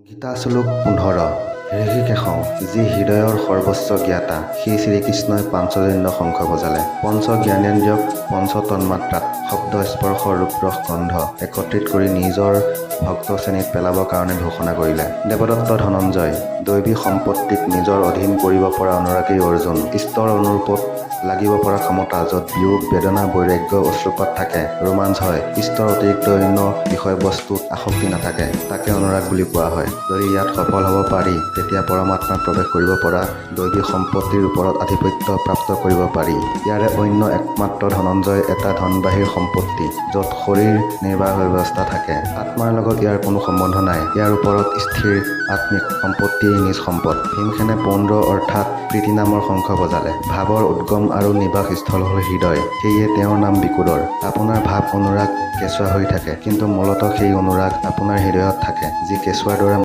গীতা শ্লোক 15 ঋষিকেশ যি হৃদয়ৰ সৰ্বোচ্চ জ্ঞাতা সেই শ্ৰীকৃষ্ণই পাঞ্চজন্য শংখ বজালে পঞ্চ জ্ঞানেন্দ্ৰিয়ক পঞ্চ তন্মাত্ৰাত শব্দ স্পৰ্শ ৰূপ ৰস গন্ধ একত্ৰিত কৰি নিজৰ ভক্ত শ্ৰেণীত পেলাবৰ কাৰণে ঘোষণা কৰিলে। দেৱদত্ত ধনঞ্জয় দৈৱী সম্পত্তিক নিজৰ অধীন কৰিব পৰা অনুৰাগী অৰ্জুন ইষ্টৰ অনুৰূপত লাগিব পৰা ক্ষমতা য'ত বিয়োগ বেদনা বৈৰাগ্য অশ্ৰুপাত থাকে ৰোমাঞ্চ হয় ইষ্টৰ অতিৰিক্ত অন্য বিষয়বস্তুত আসক্তি নাথাকে তাকে অনুৰাগ বুলি কোৱা হয়। যদি ইয়াত সফল হ'ব পাৰি তেতিয়া পৰমাত্মাত প্ৰৱেশ কৰিব পৰা দৈৱী সম্পত্তিৰ ওপৰত আধিপত্য প্ৰাপ্ত কৰিব পাৰি। ইয়াৰে অন্য একমাত্ৰ ধনঞ্জয় এটা ধনবাহীৰ সম্পত্তি য'ত শৰীৰ নিৰ্বাহ ব্যৱস্থা থাকে আত্মাৰ লগত ইয়াৰ কোনো সম্বন্ধ নাই। ইয়াৰ ওপৰত স্থিৰ আত্মিক সম্পত্তিয়েই নিজ সম্পদ। ভীমসেনে পৌণ্ড্ৰ অৰ্থাৎ প্ৰীতি নামৰ শংখ বজালে। ভাৱৰ উদ্গম আৰু নিবাস স্থল হ'ল হৃদয় সেয়ে তেওঁৰ নাম বিকুলৰ। আপোনাৰ ভাৱ অনুৰাগ কেঁচুৱা হৈ থাকে কিন্তু মূলতঃ সেই অনুৰাগ আপোনাৰ হৃদয়ত থাকে যি কেঁচুৱাৰ দৰে